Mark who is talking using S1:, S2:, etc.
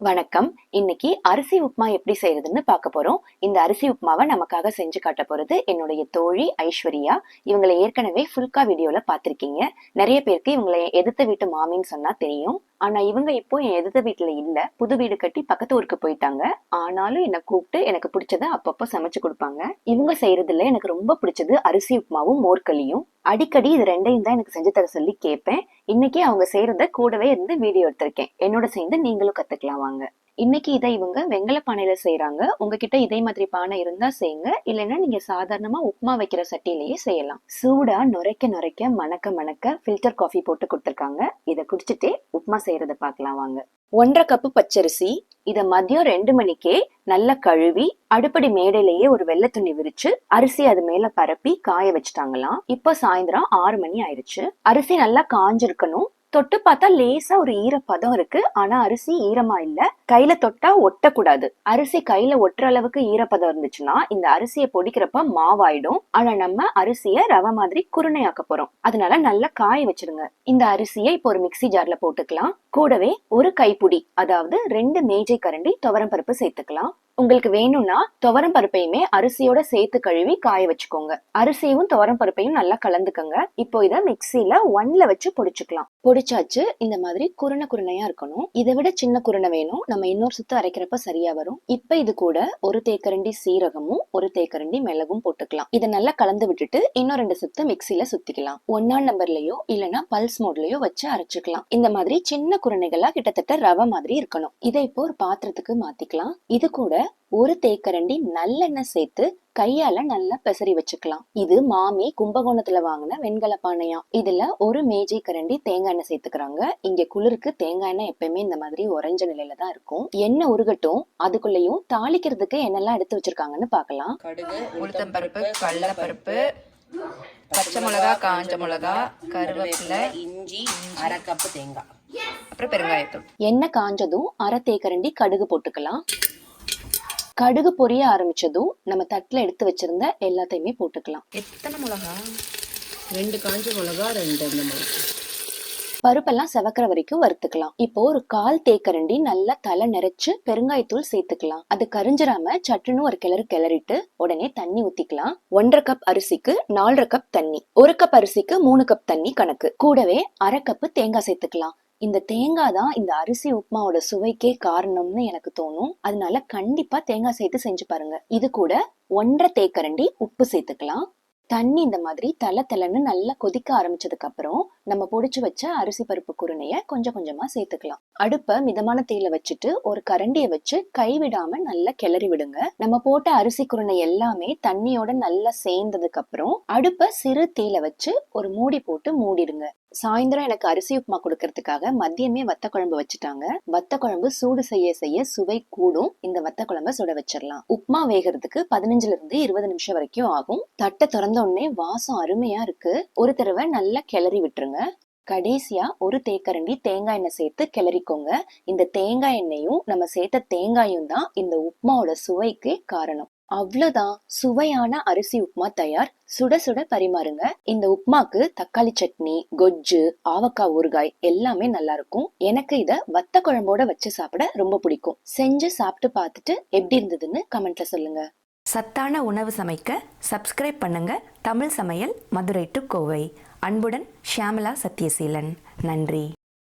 S1: வணக்கம். இன்னைக்கு அரிசி உப்புமா எப்படி செய்யறதுன்னு பார்க்க போறோம். இந்த அரிசி உப்புமாவை நமக்காக செஞ்சு காட்ட போறது என்னுடைய தோழி ஐஸ்வர்யா. இவங்களை ஏற்கனவே ஃபுல்கா வீடியோல பார்த்திருக்கீங்க. நிறைய பேருக்கு இவங்களை எதிர்த்த வீட்டு மாமின்னு சொன்னா தெரியும். ஆனா இவங்க இப்போ என் எதிர்த்த வீட்டுல இல்ல, புது வீடு கட்டி பக்கத்து ஊருக்கு போயிட்டாங்க. ஆனாலும் என்னை கூப்பிட்டு எனக்கு பிடிச்சத அப்பப்போ சமைச்சு கொடுப்பாங்க. இவங்க செய்யறதுல எனக்கு ரொம்ப பிடிச்சது அரிசி உப்புமாவும் மோர்களியும். அடிக்கடி இது ரெண்டையும் தான் எனக்கு செஞ்சு தர சொல்லி கேட்பேன். இன்னைக்கு அவங்க செய்யறத கூடவே இருந்து வீடியோ எடுத்திருக்கேன். என்னோட சேர்ந்து நீங்களும் கத்துக்கலாம் வாங்க. இன்னைக்கு இதை இவங்க வெங்கல பானையில செய்யறாங்க. உங்ககிட்ட இதே மாதிரி பானை இருந்தா செய்யுங்க, இல்லைன்னா நீங்க சாதாரணமா உப்புமா வைக்கிற சட்டியிலேயே செய்யலாம். சூடா நுரைக்க நுரைக்க மணக்க மணக்க ஃபில்டர் காஃபி போட்டு கொடுத்துருக்காங்க. இதை குடிச்சிட்டே உப்புமா செய்யறத பார்க்கலாம் வாங்க. 1.5 கப்பு பச்சரிசி. இத மதியம் 2 மணிக்கே நல்லா கழுவி அடுப்படி மேடையிலேயே ஒரு வெள்ளை துணி விரிச்சு அரிசி அது மேல பரப்பி காய வச்சுட்டாங்களாம். இப்ப சாயந்தரம் 6 மணி ஆயிடுச்சு. அரிசி நல்லா காஞ்சிருக்கணும். தொட்டு பார்த்தா லேசா ஒரு ஈரப்பதம் இருக்கு. ஆனா அரிசி ஈரமா இல்ல. கையில தொட்டா ஒட்டக்கூடாது. அரிசி கையில ஒட்டுற அளவுக்கு ஈரப்பதம் இருந்துச்சுன்னா இந்த அரிசியை பொடிக்கிறப்ப மாவாயிடும். ஆனா நம்ம அரிசிய ரவை மாதிரி குருணையாக்க போறோம். அதனால நல்லா காய வச்சிருங்க. இந்த அரிசியை இப்போ ஒரு மிக்ஸி ஜார்ல போட்டுக்கலாம். கூடவே ஒரு கைப்புடி, அதாவது 2 மேஜை கரண்டி துவரம் பருப்பு சேர்த்துக்கலாம். உங்களுக்கு வேணும்னா துவரம் பருப்பையுமே அரிசியோட சேர்த்து கழுவி காய வச்சுக்கோங்க. அரிசியும் துவரம் பருப்பையும் நல்லா கலந்துக்கங்க. இப்போ இத மிக்சில 1ல வச்சு பொடிச்சுக்கலாம். பொடிச்சாச்சு. இந்த மாதிரி குருணை குருணையா இருக்கணும். இதை விட சின்ன குருணை வேணும். நம்ம இன்னொரு சுத்து அரைக்கிறப்ப சரியா வரும். இப்ப இது கூட ஒரு தேக்கரண்டி சீரகமும் ஒரு தேக்கரண்டி மிளகும் போட்டுக்கலாம். இதை நல்லா கலந்து விட்டுட்டு இன்னும் 2 சுத்து மிக்சில சுத்திக்கலாம். 1ஆம் நம்பர்லயோ இல்லைன்னா பல்ஸ் மோட்லயோ வச்சு அரைச்சுக்கலாம். இந்த மாதிரி சின்ன குருணைகளா கிட்டத்தட்ட ரவை மாதிரி இருக்கணும். இதை இப்போ ஒரு பாத்திரத்துக்கு மாத்திக்கலாம். இது கூட ஒரு தேக்கரண்டி நல்லெண்ணெய் சேர்த்து கையால நல்லா பெசரி வச்சுக்கலாம். இது மாமி கும்பகோணத்துல வாங்கின வெண்கல பானையா. இதுல ஒரு மேஜை கரண்டி தேங்காய் எண்ணெய் சேர்த்துக்கிறாங்க. இங்க குளிருக்கு தேங்காய் எண்ணெய் எப்பயுமே இந்த மாதிரி உறைஞ்ச நிலையில தான் இருக்கும். எண்ணெய் உருகட்டும். அதுக்குள்ளயும் தாளிக்கிறதுக்கு என்னெல்லாம் எடுத்து வச்சிருக்காங்கன்னு பாக்கலாம்.
S2: கடுகு, உளுத்தம் பருப்பு, கடலை பருப்பு, பச்சை மிளகா, காஞ்ச மிளகா, கருவேப்பிலை, இஞ்சி, 1/2 கப்பு தேங்காய், அப்புறம் பெருங்காயத்தூள்.
S1: எண்ணெய் காஞ்சதும் 1/2 தேக்கரண்டி கடுகு போட்டுக்கலாம். கடுகு பொரிய ஆரம்பிச்சதும் நம்ம தட்டுல எடுத்து வச்சிருந்த எல்லாத்தையுமே போட்டுக்கலாம்.
S2: எத்தனை மிளகா? 2 காஞ்ச மிளகா, 2 மிளகா.
S1: பருப்பெல்லாம் செவக்கிற வரைக்கும் வறுத்துக்கலாம். இப்போ ஒரு 1/4 தேக்கரண்டி நல்லா தலை நிறைச்சு பெருங்காயத்தூள் சேர்த்துக்கலாம். அது கரிஞ்சிராம சட்டுன்னு ஒரு கிளறிட்டு உடனே தண்ணி ஊத்திக்கலாம். 1/2 கப் அரிசிக்கு 4.5 கப் தண்ணி. 1 கப் அரிசிக்கு 3 கப் தண்ணி கணக்கு. கூடவே 1/2 கப்பு தேங்காய் சேர்த்துக்கலாம். இந்த தேங்காய் தான் இந்த அரிசி உப்புமாவோட சுவைக்கே காரணம்னு எனக்கு தோணும். அதனால கண்டிப்பா தேங்காய் சேர்த்து செஞ்சு பாருங்க. இது கூட 1.5 தேக்கரண்டி உப்பு சேர்த்துக்கலாம். தண்ணி இந்த மாதிரி தலன்னு நல்லா கொதிக்க ஆரம்பிச்சதுக்கு அப்புறம் நம்ம பொடிச்சு வச்ச அரிசி பருப்பு குருணைய கொஞ்சம் கொஞ்சமா சேர்த்துக்கலாம். அடுப்ப மிதமான தீயில வச்சுட்டு ஒரு கரண்டியை வச்சு கைவிடாம நல்லா கிளறி விடுங்க. நம்ம போட்ட அரிசி குருணை எல்லாமே தண்ணியோட நல்லா சேர்ந்ததுக்கு அப்புறம் அடுப்ப சிறு தீயில வச்சு ஒரு மூடி போட்டு மூடிடுங்க. சாயந்தரம் எனக்கு அரிசி உப்புமா கொடுக்கறதுக்காக மதியமே வத்த குழம்பு வச்சுட்டாங்க. வத்த குழம்பு சூடு செய்ய செய்ய சுவை கூடும். இந்த வத்த குழம்ப சுட வச்சிடலாம். உப்புமா வேகிறதுக்கு 15ல இருந்து 20 நிமிஷம் வரைக்கும் ஆகும். தட்டை திறந்த உடனே வாசம் அருமையா இருக்கு. ஒரு தடவை நல்லா கிளறி விட்டுருங்க. கடைசியா ஒரு தேக்கரண்டி தேங்காய் எண்ணெய் சேர்த்து கிளறிக்கோங்க. இந்த தேங்காய் எண்ணெயும் நம்ம சேர்த்த தேங்காயும் தான் இந்த உப்புமாவோட சுவைக்கு காரணம். அவ்வளவுதான், சுவையான அரிசி உப்புமா தயார். சுட சுட பரிமாறுங்க. இந்த உப்புமாக்கு தக்காளி சட்னி, கொஜ்ஜு, ஆவக்காய் ஊறுகாய் எல்லாமே நல்லா இருக்கும். எனக்கு இத வத்த குழம்போட வச்சு சாப்பிட ரொம்ப பிடிக்கும். செஞ்சு சாப்பிட்டு பார்த்துட்டு எப்படி இருந்ததுன்னு கமெண்ட்ல சொல்லுங்க.
S3: சத்தான உணவு சமைக்க சப்ஸ்கிரைப் பண்ணுங்க. தமிழ் சமையல் மதுரை டு கோவை. அன்புடன் ஷியாமலா சத்யசீலன். நன்றி.